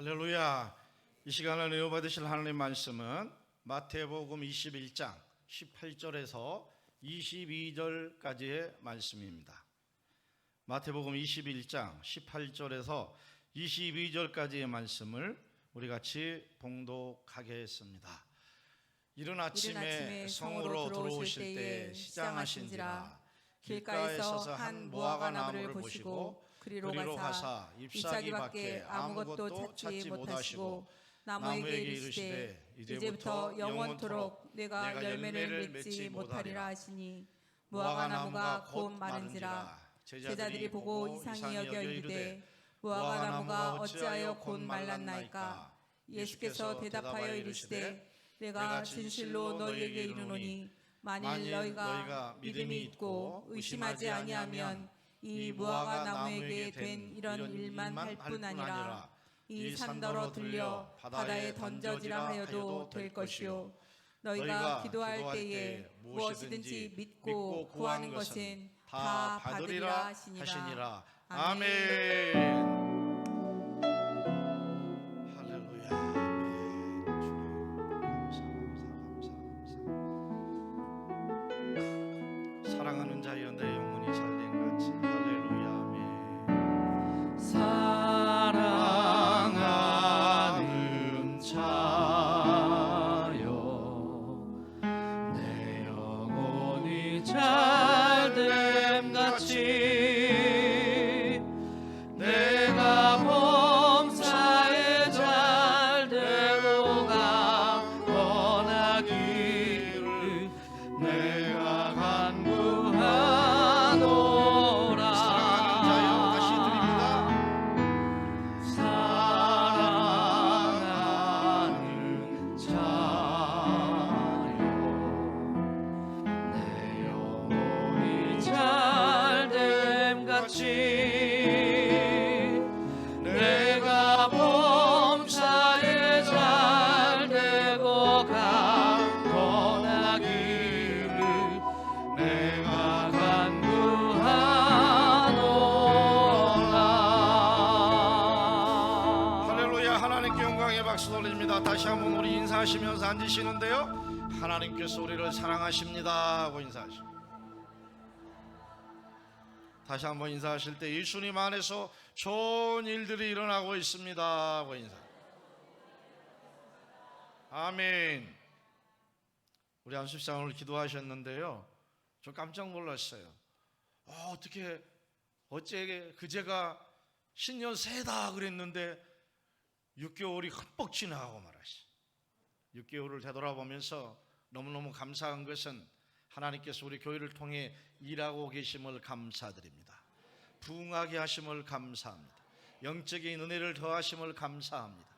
할렐루야. 이 시간을 은혜 받으실 하나님의 말씀은 마태복음 21장 18절에서 22절까지의 말씀입니다. 마태복음 21장 18절에서 22절까지의 말씀을 우리 같이 봉독하겠습니다. 이른 아침에 성으로 들어오실 때 시장하신지라 길가에 서서 한 무화과 나무를 보시고 그리로 가사 잎사귀 밖에 아무것도 찾지 못하시고 나무에게 이르시되 이제부터 영원토록 내가 열매를 맺지 못하리라 하시니 무화과 나무가 곧 마른지라. 제자들이 보고 이상히 여겨 이르되 무화과 나무가 어찌하여 곧 말랐나이까. 예수께서 대답하여 이르시되 내가 진실로 너희에게 이르노니 만일 너희가 믿음이 있고 의심하지 아니하면 이 무화과 나무에게 된 이런 일만 할 뿐 아니라 이 산더러 들려 바다에 던져지라 하여도 될 것이요 너희가 기도할 때에 무엇이든지 믿고 구하는 것은 다 받으리라 하시니라. 아멘. 사랑하는 자여 내 영혼이 잘된 같이 할렐루야 아멘. 사랑하는 자여 내 영혼이 잘됨 같이 내가 범사에 잘되고 강건하기를 내가 간구하노라. 사랑하는 자여 다시 드립니다. 사랑하는 자여 내 영혼이 잘됨 같이 내가 범사에 잘되고 강건하기를 내가 간구하노라. 할렐루야. 하나님께 영광의 박수 돌립니다. 다시 한번 우리 인사하시면서 앉으시는데요, 하나님께서 우리를 사랑하십니다 하고 인사하십니다. 다시 한번 인사하실 때 예수님 안에서 좋은 일들이 일어나고 있습니다 하고 인사. 아멘. 우리 안수장 오늘 기도하셨는데요, 좀 깜짝 놀랐어요. 어떻게 어째 그제가 신년 새다 그랬는데 6개월이 흠뻑 지나가고 말았어요. 6개월을 되돌아보면서 너무너무 감사한 것은 하나님께서 우리 교회를 통해 일하고 계심을 감사드립니다. 부흥하게 하심을 감사합니다. 영적인 은혜를 더하심을 감사합니다.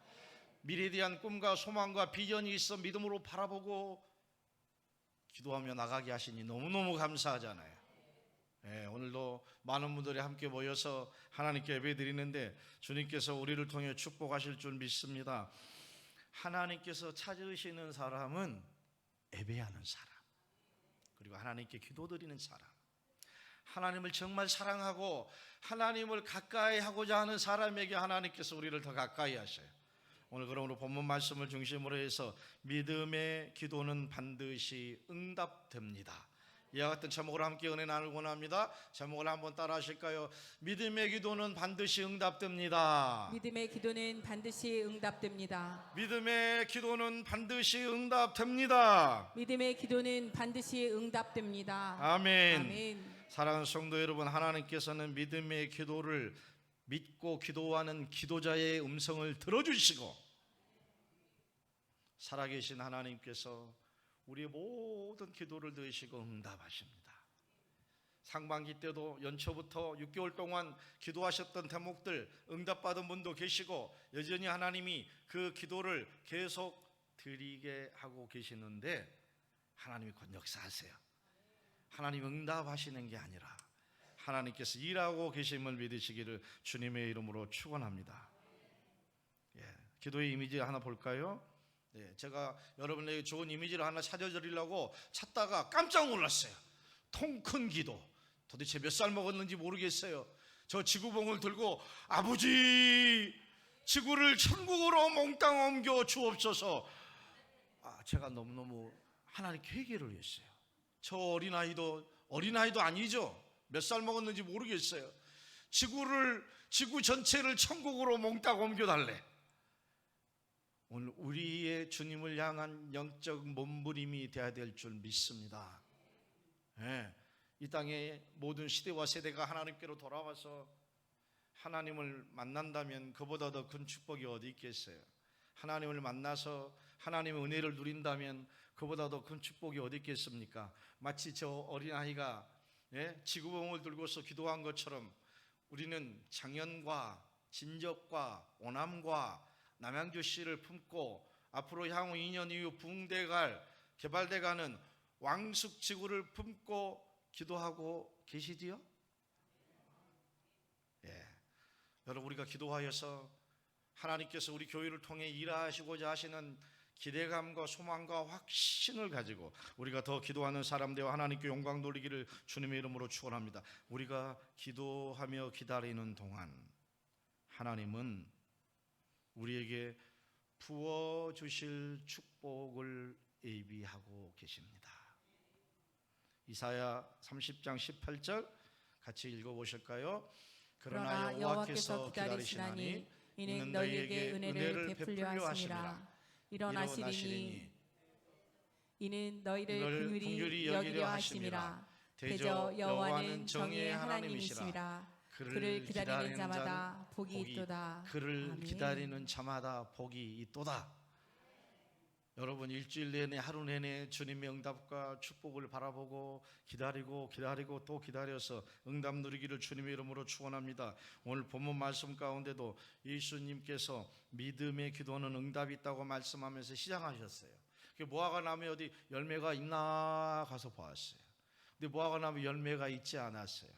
미래에 대한 꿈과 소망과 비전이 있어 믿음으로 바라보고 기도하며 나가게 하시니 너무너무 감사하잖아요. 네, 오늘도 많은 분들이 함께 모여서 하나님께 예배드리는데 주님께서 우리를 통해 축복하실 줄 믿습니다. 하나님께서 찾으시는 사람은 예배하는 사람, 그리고 하나님께 기도드리는 사람, 하나님을 정말 사랑하고 하나님을 가까이 하고자 하는 사람에게 하나님께서 우리를 더 가까이 하셔요. 오늘 그러므로 본문 말씀을 중심으로 해서 믿음의 기도는 반드시 응답됩니다, 이와 같은 제목으로 함께 은혜 나누고 원합니다. 제목을 한번 따라 하실까요? 믿음의 기도는 반드시 응답됩니다. 믿음의 기도는 반드시 응답됩니다. 믿음의 기도는 반드시 응답됩니다. 믿음의 기도는 반드시 응답됩니다. 아멘. 아멘. 사랑하는 성도 여러분, 하나님께서는 믿음의 기도를 믿고 기도하는 기도자의 음성을 들어주시고, 살아계신 하나님께서 우리의 모든 기도를 들으시고 응답하십니다. 상반기 때도 연초부터 6개월 동안 기도하셨던 대목들 응답받은 분도 계시고, 여전히 하나님이 그 기도를 계속 드리게 하고 계시는데 하나님이 곧 역사하세요. 하나님 응답하시는 게 아니라 하나님께서 일하고 계심을 믿으시기를 주님의 이름으로 축원합니다. 기도의 이미지 하나 볼까요? 제가 여러분에게 좋은 이미지를 하나 찾아드리려고 찾다가 깜짝 놀랐어요. 통 큰 기도. 도대체 몇 살 먹었는지 모르겠어요. 저 지구봉을 들고 아버지 지구를 천국으로 몽땅 옮겨 주옵소서. 제가 너무너무 하나님께 회개를 했어요. 저 어린아이도 아니죠. 몇 살 먹었는지 모르겠어요. 지구 전체를 천국으로 몽땅 옮겨달래. 오늘 우리의 주님을 향한 영적 몸부림이 되어야 될 줄 믿습니다. 네, 이 땅의 모든 시대와 세대가 하나님께로 돌아와서 하나님을 만난다면 그보다 더 큰 축복이 어디 있겠어요? 하나님을 만나서 하나님의 은혜를 누린다면 그보다 더 큰 축복이 어디 있겠습니까? 마치 저 어린아이가 지구봉을 들고서 기도한 것처럼 우리는 장연과 진적과 오남과 남양주 씨를 품고 앞으로 향후 2년 이후 붕대갈 개발돼가는 왕숙 지구를 품고 기도하고 계시지요? 여러분, 우리가 기도하여서 하나님께서 우리 교회를 통해 일하시고자 하시는 기대감과 소망과 확신을 가지고 우리가 더 기도하는 사람 되어 하나님께 영광 돌리기를 주님의 이름으로 축원합니다. 우리가 기도하며 기다리는 동안 하나님은 우리에게 부어주실 축복을 예비하고 계십니다. 이사야 30장 18절 같이 읽어보실까요? 그러나 여호와께서 기다리시나니 이는 너희에게 은혜를 베풀려 하심이라. 일어나시리니 이는 너희를 긍휼히 여기려 하심이라. 대저 여호와는 정의의 하나님이시라. 그를 기다리는 자마다 복이 있도다. 그를 기다리는 자마다 복이 있도다. 여러분, 일주일 내내 하루 내내 주님의 응답과 축복을 바라보고 기다리고 또 기다려서 응답 누리기를 주님의 이름으로 축원합니다. 오늘 본문 말씀 가운데도 예수님께서 믿음의 기도는 응답이 있다고 말씀하면서 시작하셨어요. 무화과 나무에 어디 열매가 있나 가서 보았어요. 근데 무화과 나무 열매가 있지 않았어요.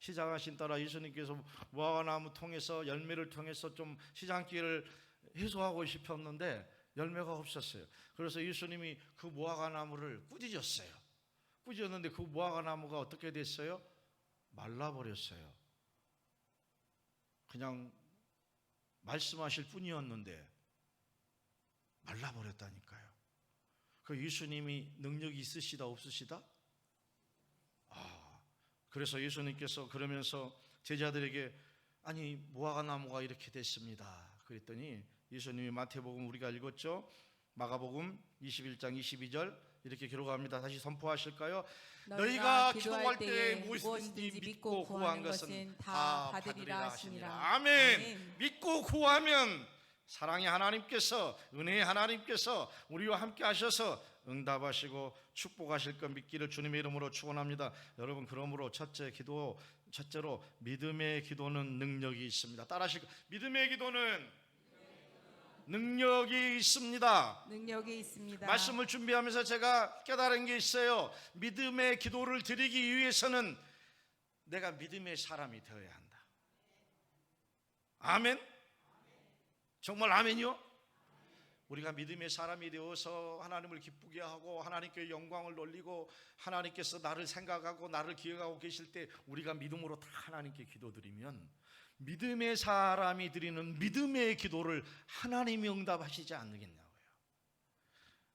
시작하신 따라 예수님께서 무화과 나무 통해서 열매를 통해서 좀 시장기를 해소하고 싶었는데 열매가 없었어요. 그래서 예수님이 그 무화과 나무를 꾸짖었어요. 꾸짖었는데 그 무화과 나무가 어떻게 됐어요? 말라버렸어요. 그냥 말씀하실 뿐이었는데 말라버렸다니까요. 그 예수님이 능력이 있으시다 없으시다? 그래서 예수님께서 그러면서 제자들에게 아니 무화과 나무가 이렇게 됐습니다. 그랬더니 예수님이 마태복음 우리가 읽었죠? 마가복음 21장 22절 이렇게 기록합니다. 다시 선포하실까요? 너희가 기도할 때 무엇이든지 믿고 구한 것은 다 받으리라 하시니라. 아멘. 믿고 구하면 사랑의 하나님께서, 은혜의 하나님께서 우리와 함께 하셔서 응답하시고 축복하실 것 믿기를 주님의 이름으로 축원합니다. 여러분, 그러므로 첫째로 믿음의 기도는 능력이 있습니다. 따라하시고, 믿음의 기도는 능력이 있습니다. 능력이 있습니다. 말씀을 준비하면서 제가 깨달은 게 있어요. 믿음의 기도를 드리기 위해서는 내가 믿음의 사람이 되어야 한다. 아멘? 정말 아멘이요? 우리가 믿음의 사람이 되어서 하나님을 기쁘게 하고 하나님께 영광을 돌리고 하나님께서 나를 생각하고 나를 기억하고 계실 때 우리가 믿음으로 다 하나님께 기도드리면 믿음의 사람이 드리는 믿음의 기도를 하나님이 응답하시지 않겠냐고요.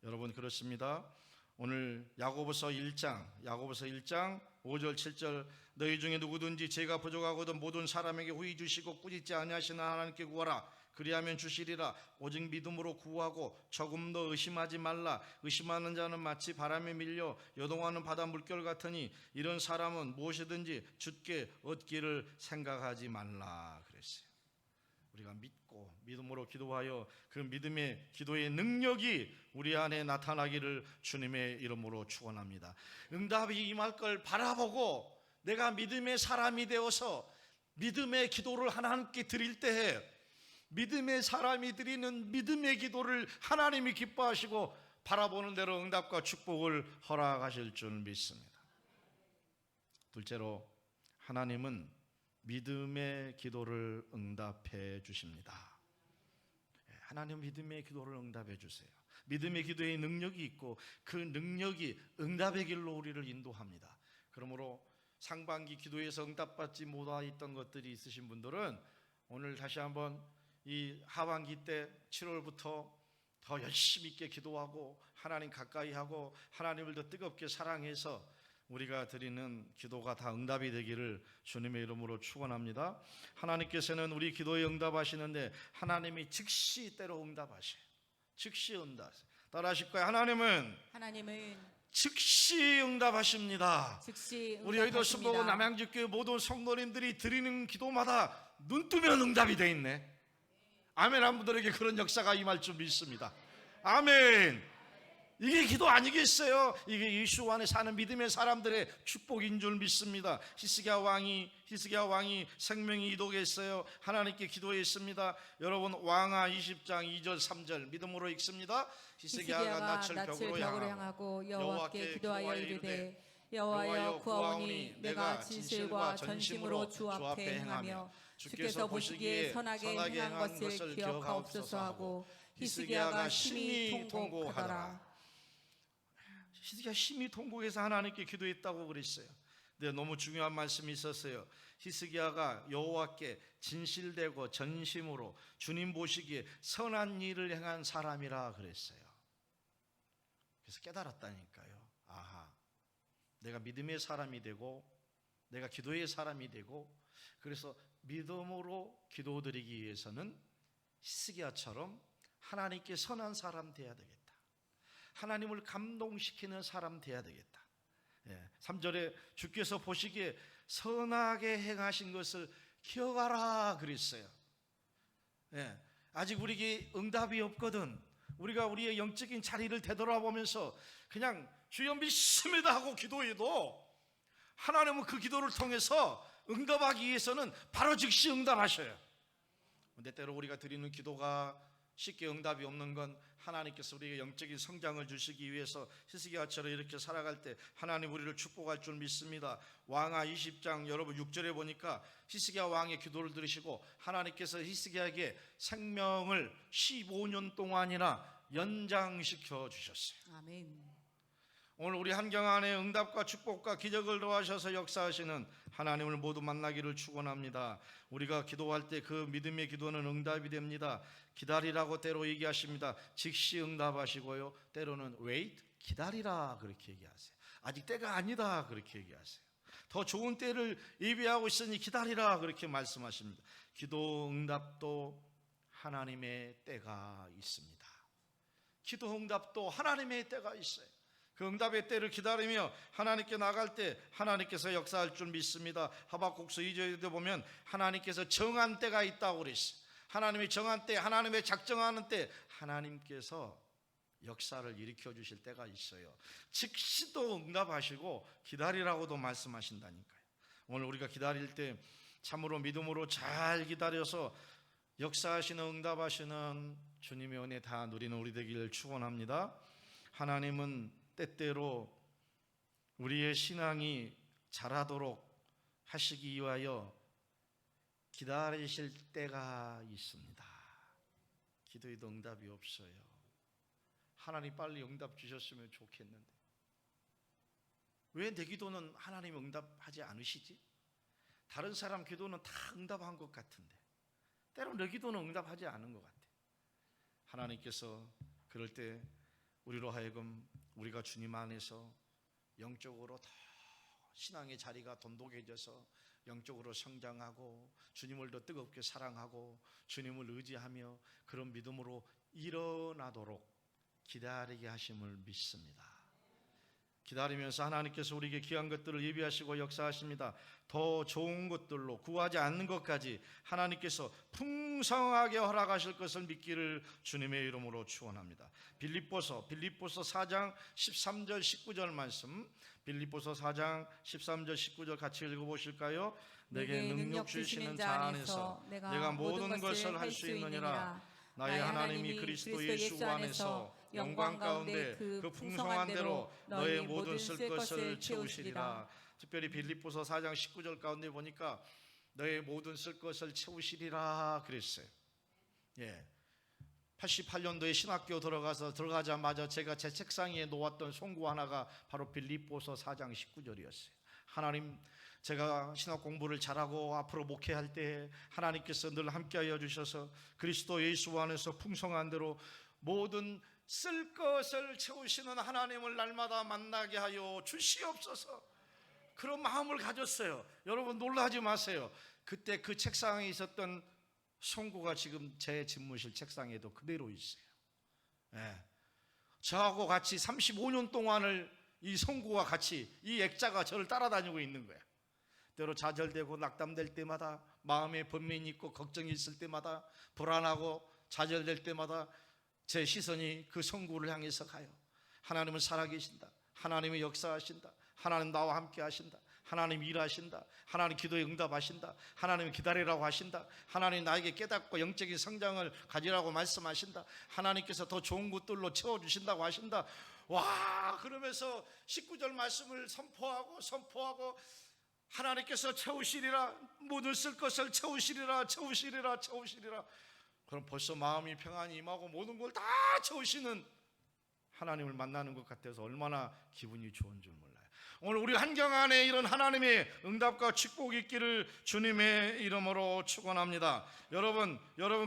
여러분, 그렇습니다. 오늘 야고보서 1장 5절 7절 너희 중에 누구든지 죄가 부족하거든 모든 사람에게 후히 주시고 꾸짖지 아니하시는 하나님께 구하라. 그리하면 주시리라. 오직 믿음으로 구하고 조금도 의심하지 말라. 의심하는 자는 마치 바람에 밀려 요동하는 바다 물결 같으니 이런 사람은 무엇이든지 주께 얻기를 생각하지 말라 그랬어요. 우리가 믿고 믿음으로 기도하여 그 믿음의 기도의 능력이 우리 안에 나타나기를 주님의 이름으로 축원합니다. 응답이 임할 걸 바라보고 내가 믿음의 사람이 되어서 믿음의 기도를 하나님께 드릴 때에 믿음의 사람이 드리는 믿음의 기도를 하나님이 기뻐하시고 바라보는 대로 응답과 축복을 허락하실 줄 믿습니다. 둘째로, 하나님은 믿음의 기도를 응답해 주십니다. 하나님 믿음의 기도를 응답해 주세요. 믿음의 기도에 능력이 있고 그 능력이 응답의 길로 우리를 인도합니다. 그러므로 상반기 기도에서 응답받지 못했던 것들이 있으신 분들은 오늘 다시 한번 이 하반기 때 7월부터 더 열심히 있게 기도하고 하나님 가까이 하고 하나님을 더 뜨겁게 사랑해서 우리가 드리는 기도가 다 응답이 되기를 주님의 이름으로 축원합니다. 하나님께서는 우리 기도에 응답하시는데 하나님이 즉시 때로 응답하셔요. 즉시 응답하세요. 따라하실 거예요. 하나님은 즉시 응답하십니다. 즉시 우리 여의도 순복음 남양주교회 모든 성도님들이 드리는 기도마다 눈 뜨면 응답이 돼 있네. 아멘. 한 분들에게 그런 역사가 임할 줄 믿습니다. 아멘. 이게 기도 아니겠어요? 이게 예수 안에 사는 믿음의 사람들의 축복인 줄 믿습니다. 히스기야 왕이 생명이 이동했어요. 하나님께 기도했습니다. 여러분 왕하 20장 2절 3절 믿음으로 읽습니다. 히스기야가 낯을 벽으로 향하고 여호와께 기도하여 이르되 여호와여 구하오니 내가 진실과 전심으로 주 앞에 행하며 주께서 보시기에 선하게 행한 것을 기억하옵소서 하고 히스기야가 심히 통곡하더라. 히스기야 심히 통곡해서 하나님께 기도했다고 그랬어요. 근데 너무 중요한 말씀이 있었어요. 히스기야가 여호와께 진실되고 전심으로 주님 보시기에 선한 일을 행한 사람이라 그랬어요. 그래서 깨달았다니까요. 아하, 내가 믿음의 사람이 되고 내가 기도의 사람이 되고 그래서 믿음으로 기도드리기 위해서는 히스기야처럼 하나님께 선한 사람 돼야 되겠다. 하나님을 감동시키는 사람 돼야 되겠다. 3절에 주께서 보시기에 선하게 행하신 것을 기억하라 그랬어요. 아직 우리에게 응답이 없거든. 우리가 우리의 영적인 자리를 되돌아보면서 그냥 주여 믿습니다 하고 기도해도 하나님은 그 기도를 통해서 응답하기 위해서는 바로 즉시 응답하셔요. 근데 때로 우리가 드리는 기도가 쉽게 응답이 없는 건 하나님께서 우리에게 영적인 성장을 주시기 위해서 히스기야처럼 이렇게 살아갈 때 하나님 우리를 축복할 줄 믿습니다. 왕하 20장 여러분 6절에 보니까 히스기야 왕의 기도를 들으시고 하나님께서 히스기야에게 생명을 15년 동안이나 연장시켜 주셨어요. 아멘. 오늘 우리 한경 안에 응답과 축복과 기적을 더하셔서 역사하시는 하나님을 모두 만나기를 축원합니다. 우리가 기도할 때 그 믿음의 기도는 응답이 됩니다. 기다리라고 때로 얘기하십니다. 즉시 응답하시고요. 때로는 wait, 기다리라 그렇게 얘기하세요. 아직 때가 아니다 그렇게 얘기하세요. 더 좋은 때를 예비하고 있으니 기다리라 그렇게 말씀하십니다. 기도 응답도 하나님의 때가 있습니다. 기도 응답도 하나님의 때가 있어요. 그 응답의 때를 기다리며 하나님께 나갈 때 하나님께서 역사할 줄 믿습니다. 하박국서 2절에 보면 하나님께서 정한 때가 있다고 그랬어요. 하나님의 정한 때, 하나님의 작정하는 때 하나님께서 역사를 일으켜 주실 때가 있어요. 즉시도 응답하시고 기다리라고도 말씀하신다니까요. 오늘 우리가 기다릴 때 참으로 믿음으로 잘 기다려서 역사하시는 응답하시는 주님의 은혜 다 누리는 우리 되기를 축원합니다. 하나님은 때때로 우리의 신앙이 자라도록 하시기 위하여 기다리실 때가 있습니다. 기도에도 응답이 없어요. 하나님 빨리 응답 주셨으면 좋겠는데 왜 내 기도는 하나님 응답하지 않으시지? 다른 사람 기도는 다 응답한 것 같은데 때로 내 기도는 응답하지 않은 것 같아. 하나님께서 그럴 때 우리로 하여금 우리가 주님 안에서 영적으로 더 신앙의 자리가 돈독해져서 영적으로 성장하고 주님을 더 뜨겁게 사랑하고 주님을 의지하며 그런 믿음으로 일어나도록 기다리게 하심을 믿습니다. 기다리면서 하나님께서 우리에게 귀한 것들을 예비하시고 역사하십니다. 더 좋은 것들로 구하지 않는 것까지 하나님께서 풍성하게 허락하실 것을 믿기를 주님의 이름으로 축원합니다. 빌립보서 4장 13절 19절 말씀, 빌립보서 4장 13절 19절 같이 읽어보실까요? 내게 능력 주시는 자 안에서 내가 모든 것을 할 수 있느니라. 나의 하나님이 그리스도 예수 안에서 영광 가운데 그 풍성한 대로 너의 모든 쓸 것을 채우시리라. 특별히 빌립보서 4장 19절 가운데 보니까 너의 모든 쓸 것을 채우시리라 그랬어요. 88년도에 신학교 들어가자마자 제가 제 책상 위에 놓았던 송구 하나가 바로 빌립보서 4장 19절이었어요. 하나님, 제가 신학 공부를 잘하고 앞으로 목회할 때 하나님께서 늘 함께하여 주셔서 그리스도 예수 안에서 풍성한 대로 모든 쓸 것을 채우시는 하나님을 날마다 만나게 하여 주시옵소서. 그런 마음을 가졌어요. 여러분 놀라지 마세요. 그때 그 책상에 있었던 송구가 지금 제 집무실 책상에도 그대로 있어요. 예. 저하고 같이 35년 동안을 이 송구와 같이 이 액자가 저를 따라다니고 있는 거예요. 때로 좌절되고 낙담될 때마다, 마음에 번민이 있고 걱정이 있을 때마다, 불안하고 좌절될 때마다 제 시선이 그 성구를 향해서 가요. 하나님은 살아계신다. 하나님은 역사하신다. 하나님 나와 함께 하신다. 하나님 일하신다. 하나님 기도에 응답하신다. 하나님 기다리라고 하신다. 하나님 나에게 깨닫고 영적인 성장을 가지라고 말씀하신다. 하나님께서 더 좋은 것들로 채워주신다고 하신다. 와, 그러면서 19절 말씀을 선포하고 하나님께서 채우시리라, 모든 쓸 것을 채우시리라. 그럼 벌써 마음이 평안이 임하고 모든 걸 다 채우시는 하나님을 만나는 것 같아서 얼마나 기분이 좋은 줄 몰라요. 오늘 우리 환경 안에 이런 하나님의 응답과 축복이 있기를 주님의 이름으로 축원합니다. 여러분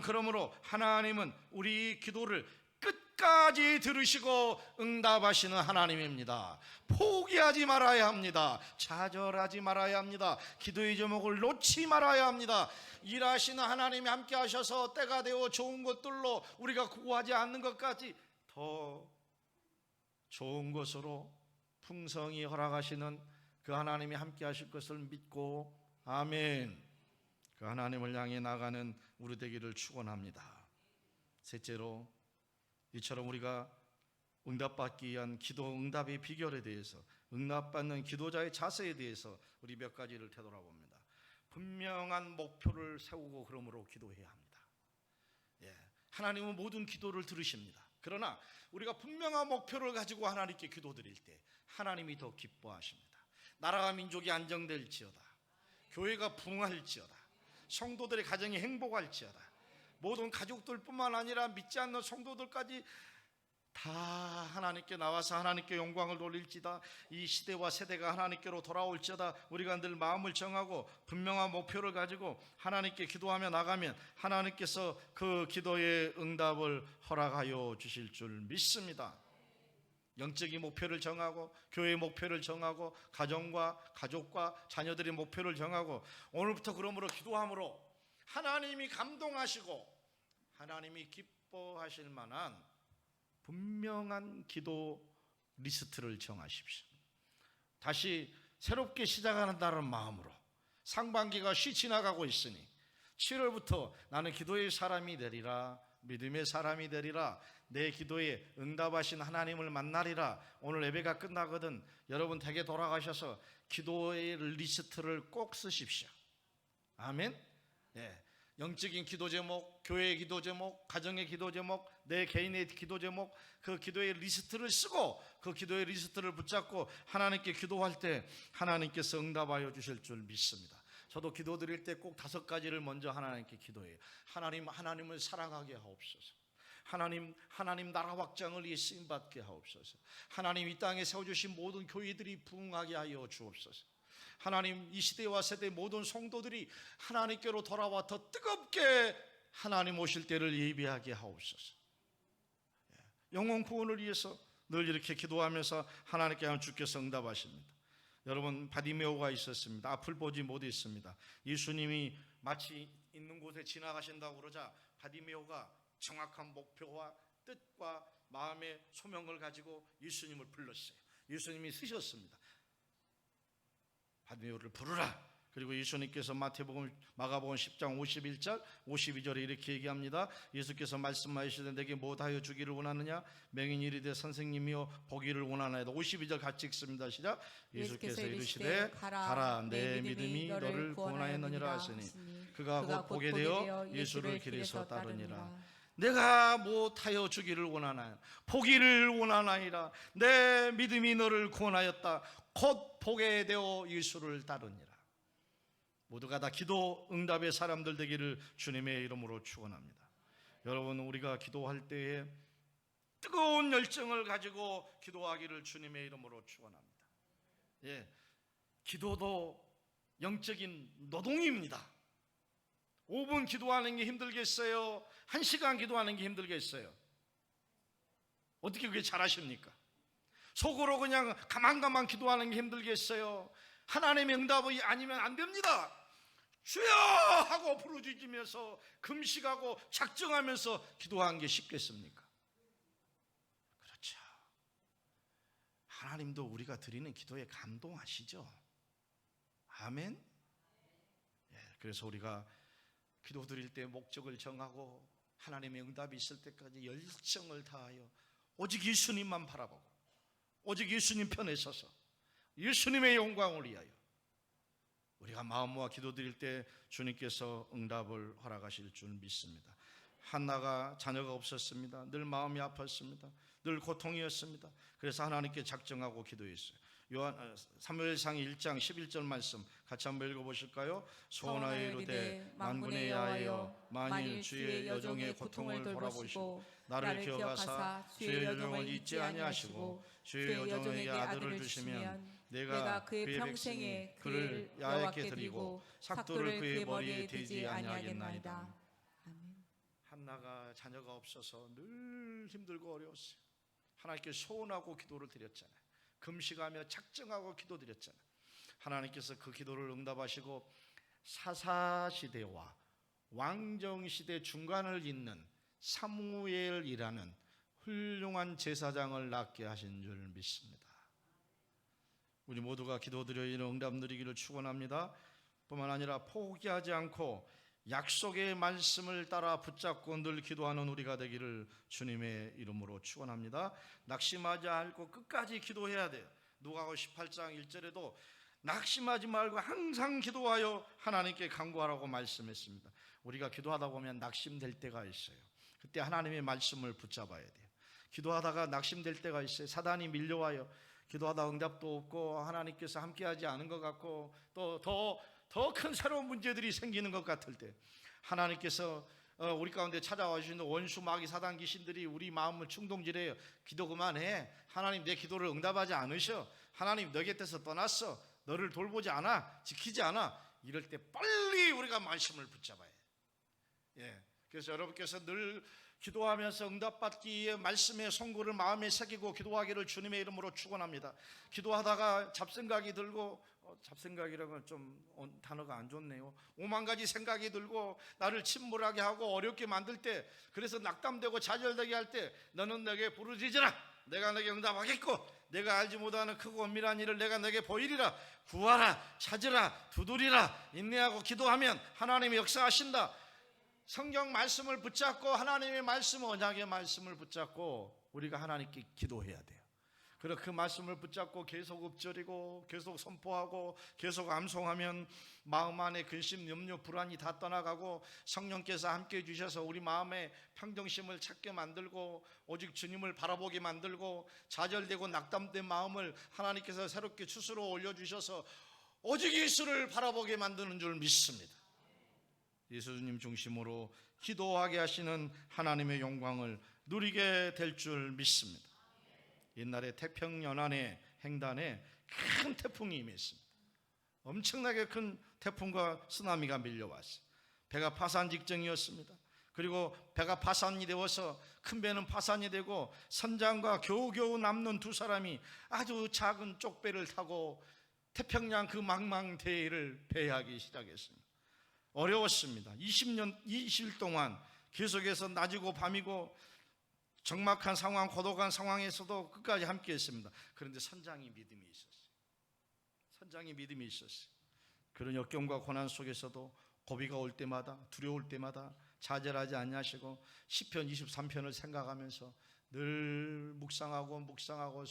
그러므로 하나님은 우리 기도를 끝까지 들으시고 응답하시는 하나님입니다. 포기하지 말아야 합니다. 좌절하지 말아야 합니다. 기도의 제목을 놓지 말아야 합니다. 일하시는 하나님이 함께 하셔서 때가 되어 좋은 것들로 우리가 구하지 않는 것까지 더 좋은 것으로 풍성히 허락하시는 그 하나님이 함께 하실 것을 믿고, 아멘, 그 하나님을 향해 나가는 우리 되기를 축원합니다. 셋째로, 이처럼 우리가 응답받기 위한 기도 응답의 비결에 대해서, 응답받는 기도자의 자세에 대해서 우리 몇 가지를 되돌아봅니다. 분명한 목표를 세우고 그러므로 기도해야 합니다. 하나님은 모든 기도를 들으십니다. 그러나 우리가 분명한 목표를 가지고 하나님께 기도드릴 때 하나님이 더 기뻐하십니다. 나라와 민족이 안정될지어다, 교회가 부흥할지어다, 성도들의 가정이 행복할지어다, 모든 가족들뿐만 아니라 믿지 않는 성도들까지 다 하나님께 나와서 하나님께 영광을 돌릴지다, 이 시대와 세대가 하나님께로 돌아올지어다. 우리가 늘 마음을 정하고 분명한 목표를 가지고 하나님께 기도하며 나가면 하나님께서 그 기도의 응답을 허락하여 주실 줄 믿습니다. 영적인 목표를 정하고, 교회의 목표를 정하고, 가족과 자녀들의 목표를 정하고, 오늘부터 그러므로 기도함으로 하나님이 감동하시고 하나님이 기뻐하실 만한 분명한 기도 리스트를 정하십시오. 다시 새롭게 시작한다는 마음으로, 상반기가 쉬 지나가고 있으니 7월부터 나는 기도의 사람이 되리라, 믿음의 사람이 되리라, 내 기도에 응답하신 하나님을 만나리라. 오늘 예배가 끝나거든 여러분 댁에 돌아가셔서 기도의 리스트를 꼭 쓰십시오. 아멘. 영적인 기도 제목, 교회의 기도 제목, 가정의 기도 제목, 내 개인의 기도 제목, 그 기도의 리스트를 쓰고 그 기도의 리스트를 붙잡고 하나님께 기도할 때 하나님께서 응답하여 주실 줄 믿습니다. 저도 기도 드릴 때 꼭 5가지를 먼저 하나님께 기도해요. 하나님을 사랑하게 하옵소서. 하나님 나라 확장을 위해 쓰임받게 하옵소서. 하나님 이 땅에 세워주신 모든 교회들이 부흥하게 하여 주옵소서. 하나님 이 시대와 세대 모든 성도들이 하나님께로 돌아와 더 뜨겁게 하나님 오실 때를 예비하게 하옵소서. 영혼 구원을 위해서 늘 이렇게 기도하면서 하나님께 하면 주께서 응답하십니다. 여러분, 바디메오가 있었습니다. 앞을 보지 못했습니다. 예수님이 마치 있는 곳에 지나가신다고 그러자 바디메오가 정확한 목표와 뜻과 마음의 소명을 가지고 예수님을 불렀어요. 예수님이 쓰셨습니다. 바디메오를 부르라. 그리고 예수님께서 마가복음 10장 51절 52절에 이렇게 얘기합니다. 예수께서 말씀하시되 내게 무엇하여 주기를 원하느냐? 맹인이 이르되 선생님이여 보기를 원하나이다. 52절 같이 읽습니다. 시작. 예수께서 이르시되 가라, 내 믿음이 너를 구원하였느니라 하시니 그가 곧 보게 되어 예수를 길에서 따르니라. 내가 무엇하여 주기를 원하나요? 보기를 원하나이다. 내 믿음이 너를 구원하였다. 곧 보게 되어 예수를 따르니라. 모두가 다 기도 응답의 사람들 되기를 주님의 이름으로 축원합니다. 여러분, 우리가 기도할 때에 뜨거운 열정을 가지고 기도하기를 주님의 이름으로 축원합니다. 기도도 영적인 노동입니다. 5분 기도하는 게 힘들겠어요? 1시간 기도하는 게 힘들겠어요? 어떻게 그게 잘하십니까? 속으로 그냥 가만가만 기도하는 게 힘들겠어요? 하나님의 응답이 아니면 안 됩니다. 주여 하고 부르짖으면서 금식하고 작정하면서 기도하는 게 쉽겠습니까? 그렇죠. 하나님도 우리가 드리는 기도에 감동하시죠? 아멘. 그래서 우리가 기도 드릴 때 목적을 정하고 하나님의 응답이 있을 때까지 열정을 다하여 오직 예수님만 바라보고 오직 예수님 편에 서서 예수님의 영광을 위하여 우리가 마음 모아 기도 드릴 때 주님께서 응답을 허락하실 줄 믿습니다. 한나가 자녀가 없었습니다. 늘 마음이 아팠습니다. 늘 고통이었습니다. 그래서 하나님께 작정하고 기도했어요. 사무엘상 1장 11절 말씀 같이 한번 읽어보실까요? 소원하여 이르되 만군의 여호와여 만일 주의 여종의 고통을 돌보시고 나를 기억하사 주의 여종을 잊지 아니하시고 주의 여종에게 아들을 주시면 내가 그의 평생에 그를 여호와께 드리고 삭도를 그의 머리에 대지 아니하겠나이다. 한나가 자녀가 없어서 늘 힘들고 어려웠어요. 하나님께 소원하고 기도를 드렸잖아요. 금식하며 작정하고 기도드렸잖아요. 하나님께서 그 기도를 응답하시고 사사시대와 왕정시대 중간을 잇는 사무엘이라는 훌륭한 제사장을 낳게 하신 줄 믿습니다. 우리 모두가 기도드려 이런 응답 누리기를 축원합니다. 뿐만 아니라 포기하지 않고 약속의 말씀을 따라 붙잡고 늘 기도하는 우리가 되기를 주님의 이름으로 축원합니다. 낙심하지 않고 끝까지 기도해야 돼요. 누가복음 18장 1절에도 낙심하지 말고 항상 기도하여 하나님께 간구하라고 말씀했습니다. 우리가 기도하다 보면 낙심될 때가 있어요. 그때 하나님의 말씀을 붙잡아야 돼요. 기도하다가 낙심될 때가 있어요. 사단이 밀려와요. 기도하다 응답도 없고 하나님께서 함께하지 않은 것 같고 또 더 큰 새로운 문제들이 생기는 것 같을 때 하나님께서 우리 가운데 찾아와 주시는 원수 마귀 사단 귀신들이 우리 마음을 충동질해요. 기도 그만해. 하나님 내 기도를 응답하지 않으셔. 하나님 너 곁에서 떠났어. 너를 돌보지 않아. 지키지 않아. 이럴 때 빨리 우리가 말씀을 붙잡아야 해요. 그래서 여러분께서 늘 기도하면서 응답받기 위해 말씀의 송구를 마음에 새기고 기도하기를 주님의 이름으로 축원합니다. 기도하다가 잡생각이 들고 잡생각이라고 좀 단어가 안 좋네요. 5만 가지 생각이 들고 나를 침몰하게 하고 어렵게 만들 때 그래서 낙담되고 좌절되게 할 때 너는 내게 부르짖으라. 내가 내게 응답하겠고 내가 알지 못하는 크고 엄밀한 일을 내가 내게 보이리라. 구하라 찾으라 두드리라. 인내하고 기도하면 하나님이 역사하신다. 성경 말씀을 붙잡고 하나님의 말씀 언약의 말씀을 붙잡고 우리가 하나님께 기도해야 돼요. 그리고 그 말씀을 붙잡고 계속 읊조리고 계속 선포하고 계속 암송하면 마음 안에 근심, 염려, 불안이 다 떠나가고 성령께서 함께해 주셔서 우리 마음에 평정심을 찾게 만들고 오직 주님을 바라보게 만들고 좌절되고 낙담된 마음을 하나님께서 새롭게 추스러 올려주셔서 오직 예수를 바라보게 만드는 줄 믿습니다. 예수님 중심으로 기도하게 하시는 하나님의 영광을 누리게 될 줄 믿습니다. 옛날에 태평연안의 횡단에 큰 태풍이 임했습니다. 엄청나게 큰 태풍과 쓰나미가 밀려왔어요. 배가 파산 직전이었습니다. 그리고 배가 파산이 되어서 큰 배는 파산이 되고 선장과 겨우겨우 남는 두 사람이 아주 작은 쪽배를 타고 태평양 그 망망대해를 배회하기 시작했습니다. 어려웠습니다. 20일 동안 계속해서 낮이고 밤이고 적막한 상황, 고독한 상황에서도 끝까지 함께 했습니다. 그런데 선장이 믿음이 있었어요. 그런 역경과 고난 속에서도 고비가 올 때마다 두려울 때마다 좌절하지 않으시고 시편 23편을 생각하면서 늘 묵상하고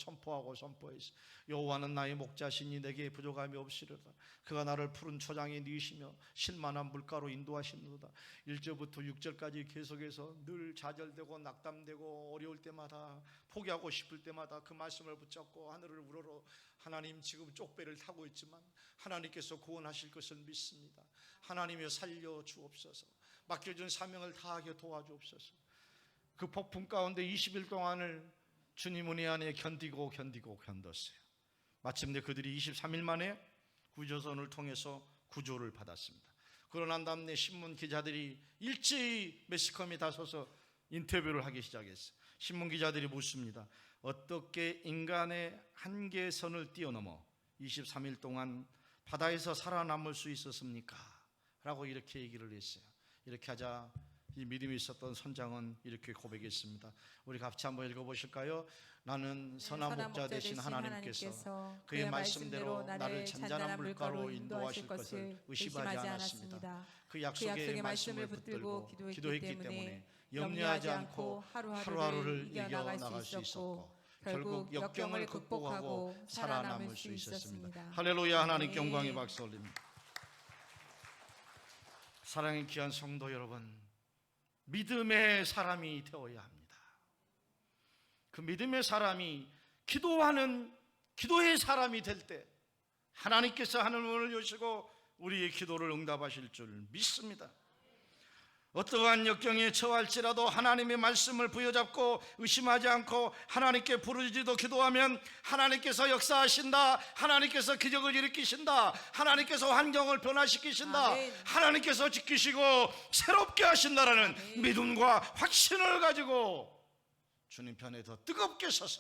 선포해서 여호와는 나의 목자시니 내게 부족함이 없으리로다. 그가 나를 푸른 초장에 누이시며 실만한 물가로 인도하시는도다. 1절부터 6절까지 계속해서 늘 좌절되고 낙담되고 어려울 때마다 포기하고 싶을 때마다 그 말씀을 붙잡고 하늘을 우러러 하나님 지금 쪽배를 타고 있지만 하나님께서 구원하실 것을 믿습니다. 하나님이여 살려 주옵소서. 맡겨준 사명을 다하게 도와주옵소서. 그 폭풍 가운데 20일 동안을 주님 은혜 안에 견디고 견뎠어요. 마침내 그들이 23일 만에 구조선을 통해서 구조를 받았습니다. 그러고 난 다음에 신문 기자들이 일제히 매스컴이 다 서서 인터뷰를 하기 시작했어요. 신문 기자들이 묻습니다. 어떻게 인간의 한계선을 뛰어넘어 23일 동안 바다에서 살아남을 수 있었습니까? 라고 이렇게 얘기를 했어요. 이렇게 하자 이 믿음이 있었던 선장은 이렇게 고백했습니다. 우리 같이 한번 읽어보실까요? 나는 선한 목자 되신 하나님께서 그의 말씀대로 나를 잔잔한 물가로 인도하실 것을 의심하지 않았습니다. 그 약속의 말씀을 붙들고 기도했기 때문에 염려하지 않고 하루하루를 이겨나갈 수 있었고 결국 역경을 극복하고 살아남을 수 있었습니다. 할렐루야. 하나님께 영광의 박수 올립니다. 사랑의 귀한 성도 여러분, 믿음의 사람이 되어야 합니다. 그 믿음의 사람이 기도의 사람이 될 때 하나님께서 하늘문을 여시고 우리의 기도를 응답하실 줄 믿습니다. 어떠한 역경에 처할지라도 하나님의 말씀을 부여잡고 의심하지 않고 하나님께 부르짖어 기도하면 하나님께서 역사하신다. 하나님께서 기적을 일으키신다. 하나님께서 환경을 변화시키신다. 아멘. 하나님께서 지키시고 새롭게 하신다라는 아멘. 믿음과 확신을 가지고 주님 편에 더 뜨겁게 서서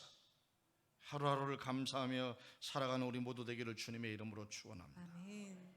하루하루를 감사하며 살아가는 우리 모두 되기를 주님의 이름으로 축원합니다. 아멘.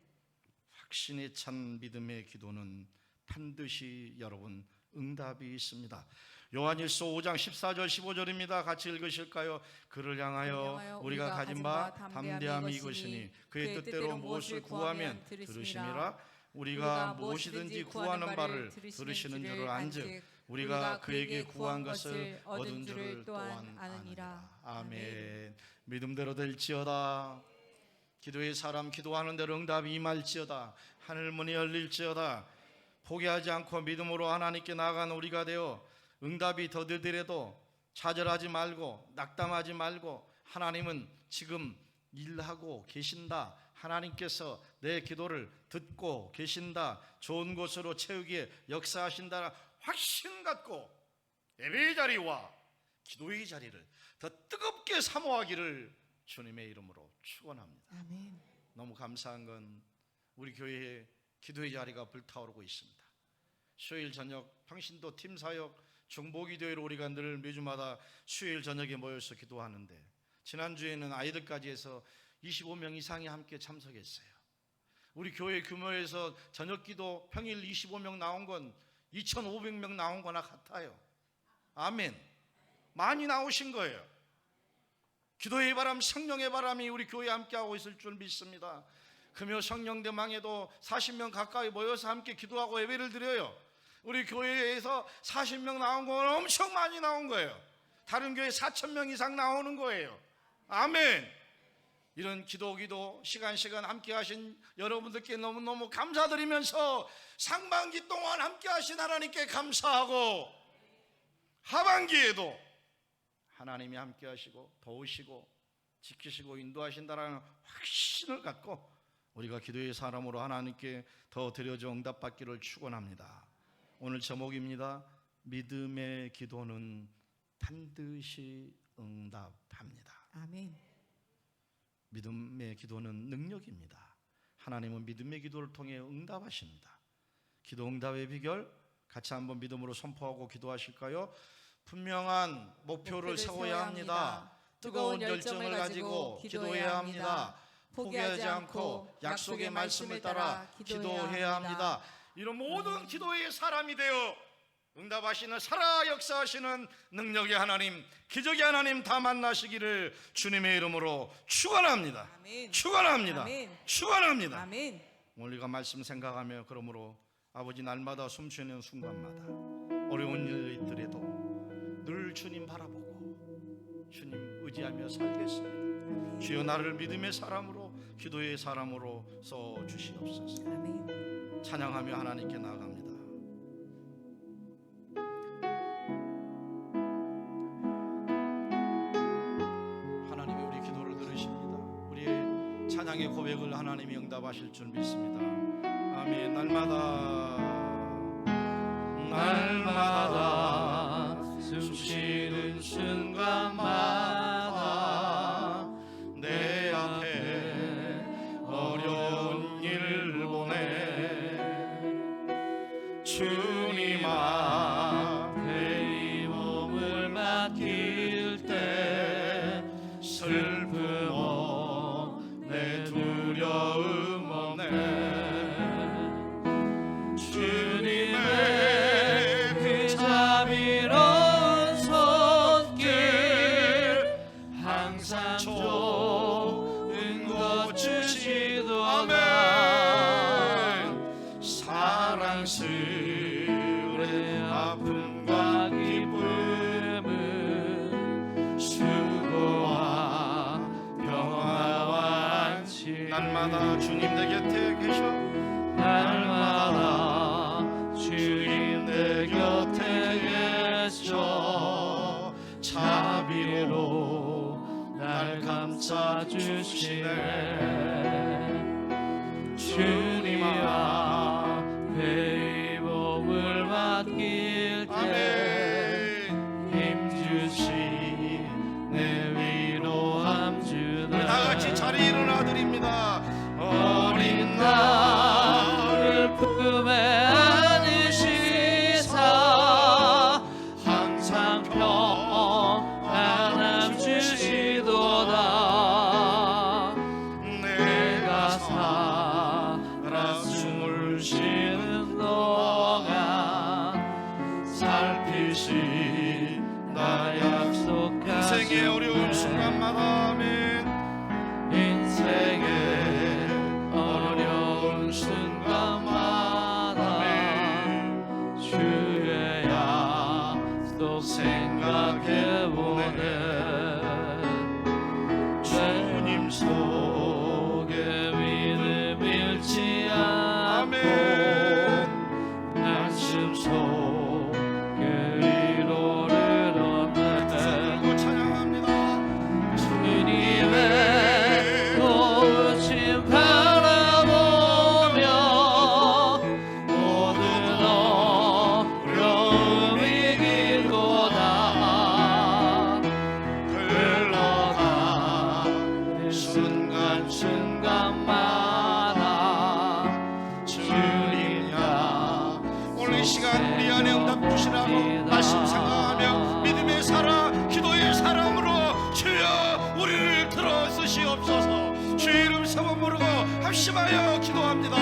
확신에 찬 믿음의 기도는 반드시 여러분 응답이 있습니다. 요한일서 5장 14절 15절입니다. 같이 읽으실까요? 그를 향하여 우리가 가진 바 담대함이 이것이니 그의 뜻대로 무엇을 구하면 들으심이라. 우리가 무엇이든지 구하는 바를 들으시는 줄을 안즉 우리가 그에게 구한 것을 얻은 줄을 또한 아느니라. 아멘. 믿음대로 될지어다. 기도의 사람 기도하는 대로 응답이 임할지어다. 하늘문이 열릴지어다. 포기하지 않고 믿음으로 하나님께 나아가는 우리가 되어 응답이 더디더라도 좌절하지 말고 낙담하지 말고 하나님은 지금 일하고 계신다. 하나님께서 내 기도를 듣고 계신다. 좋은 곳으로 채우기에 역사하신다. 확신 갖고 예배의 자리와 기도의 자리를 더 뜨겁게 사모하기를 주님의 이름으로 축원합니다. 아멘. 너무 감사한 건 우리 교회에 기도의 자리가 불타오르고 있습니다. 수요일 저녁 평신도 팀사역 중보기도회로 우리가 늘 매주마다 수요일 저녁에 모여서 기도하는데 지난주에는 아이들까지 해서 25명 이상이 함께 참석했어요. 우리 교회 규모에서 저녁기도 평일 25명 나온 건 2,500명 나온 거나 같아요. 아멘. 많이 나오신 거예요. 기도의 바람, 성령의 바람이 우리 교회에 함께하고 있을 줄 믿습니다. 금요 성령 대망에도 40명 가까이 모여서 함께 기도하고 예배를 드려요. 우리 교회에서 40명 나온 건 엄청 많이 나온 거예요. 다른 교회 4,000명 이상 나오는 거예요. 아멘. 이런 기도 시간 함께 하신 여러분들께 너무너무 감사드리면서 상반기 동안 함께 하신 하나님께 감사하고 하반기에도 하나님이 함께 하시고 도우시고 지키시고 인도하신다라는 확신을 갖고 우리가 기도의 사람으로 하나님께 더 드려져 응답받기를 축원합니다. 오늘 제목입니다. 믿음의 기도는 반드시 응답합니다. 아멘. 믿음의 기도는 능력입니다. 하나님은 믿음의 기도를 통해 응답하십니다. 기도 응답의 비결 같이 한번 믿음으로 선포하고 기도하실까요? 분명한 목표를 세워야 합니다. 뜨거운 열정을 가지고 기도해야 합니다. 포기하지 않고 약속의 말씀을 따라 기도해야 합니다. 이런 모든 기도의 사람이 되어 응답하시는 살아 역사하시는 능력의 하나님, 기적의 하나님 다 만나시기를 주님의 이름으로 축원합니다. 아멘. 축원합니다. 아멘. 축원합니다. 아멘. 우리가 말씀 생각하며 그러므로 아버지 날마다 숨쉬는 순간마다 어려운 일이 있더라도 늘 주님 바라보고 주님 의지하며 살겠습니다. 주여 나를 믿음의 사람으로 기도의 사람으로 써 주시옵소서. 아멘. 찬양하며 하나님께 나아갑니다. 하나님이 우리 기도를 들으십니다. 우리의 찬양의 고백을 하나님이 응답하실 줄 믿습니다. 아멘. 날마다 숨쉬는 순간마다 내 앞에 어려운 슬픔 없네 두려움 없네 주님의 그 자비로운 손길 항상 좋은 것 주시도다 사랑스레 아픔과 기쁨은 수고와 평화와 안식 날마다 주님 내 곁에 계셔 날마다 주님 내 곁에 계셔 자비로 날 감싸주시네 주님 앞에 복을 맡길 때 힘주시 내 위로함 주네 다같이 자리에 일어나 드립니다 어린 나를 품에 안으시사 항상 평안함 주시도다 내가 살아 숨을 쉬는 동안 살피시 나 약속하시 인생의 어려운 순간마다 아멘 인생의 어려운 순간마다 주의 약속 생각해보네 주님 속에 믿음 잃지 않고 말씀 속에 위로를 얻네 찬양합니다 주님의 도우심 바라보며 모든 어려움 이기도다 흘러가는 순간순간마다 주님야 오늘 이 시간 우리 안에 응답 주시라고 말씀 생각하며 믿음의 사람 기도의 사람으로 주여 우리를 들어주시옵소서 주의 이름 세번 부르고 합심하여 기도합니다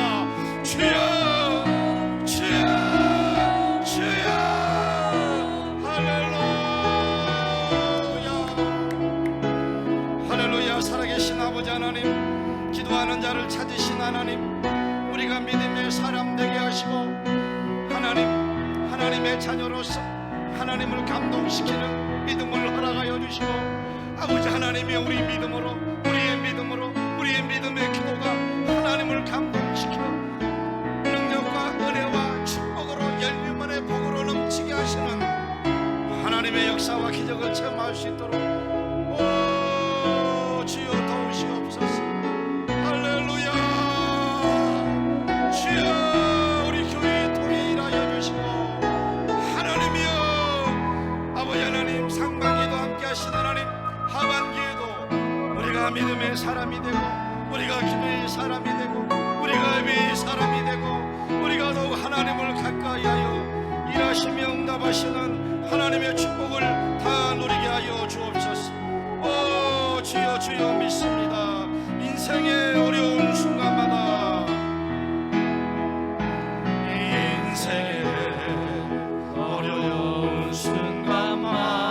주여 주여 주여 할렐루야 할렐루야 살아계신 아버지 하나님 기도하는 자를 찾으신 하나님 우리가 믿음의 사람 되게 하시고 하나님의 자녀로서 하나님을 감동시키는 믿음을 허락하여 주시고 아버지 하나님이 우리의 믿음으로 우리의 믿음의 기도가 하나님을 감동시켜 능력과 은혜와 축복으로 열림만의 복으로 넘치게 하시는 하나님의 역사와 기적을 체험할 수 있도록 오 주여 도우시옵소서 할렐루야 주여 우리 교회에 통해 일하여 주시고 하나님이여 아버지 하나님 상반기도 함께 하신 하나님 하반기에도 우리가 믿음의 사람이 되고 우리가 기도의 사람이 되고 우리가 예배의 사람이 되고 우리가 더욱 하나님을 가까이 하여 일하시며 응답하시는 하나님의 축복을 다 누리게 하여 주옵소서 오 주여 주여 믿습니다 인생의 어려운 순간마다 인생의 어려운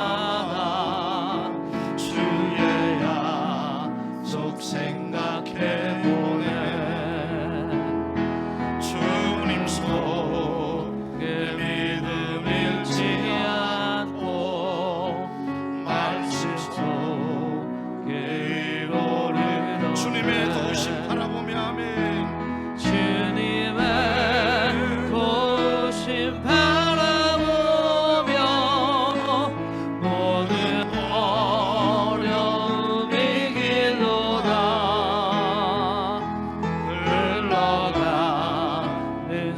순간마다 주의 약속 생각해보네 주님 속에 믿음 잃지 않고 말씀 속에 위로를 주님의 도우심 바라보며 아멘 주님의 도우심 바라보며 모든 어려움 이기도다 흘러가는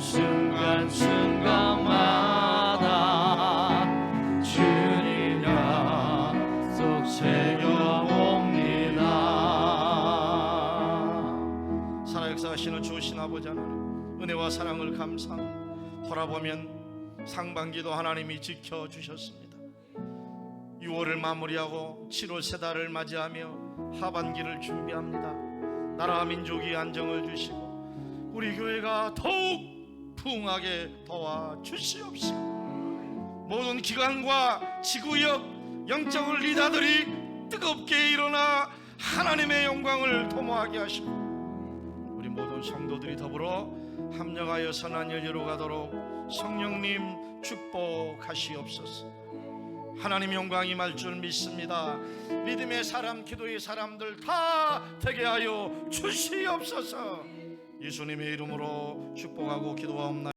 순간순간마다 주님 약속 새겨봅니다 살아 역사하시는 주신 아버지 하나님 은혜와 사랑을 감사합니다 돌아보면 상반기도 하나님이 지켜주셨습니다 6월을 마무리하고 7월 새 달을 맞이하며 하반기를 준비합니다. 나라 민족이 안정을 주시고 우리 교회가 더욱 부흥하게 도와주시옵시고, 모든 기관과 지구역 영적 리더들이 뜨겁게 일어나 하나님의 영광을 도모하게 하시고, 우리 모든 성도들이 더불어 합력하여 선한 열매로 가도록 성령님 축복하시옵소서. 하나님 영광이 임할 줄 믿습니다. 믿음의 사람, 기도의 사람들 다 되게 하여 주시옵소서. 예수님의 이름으로 축복하고 기도하옵나이다.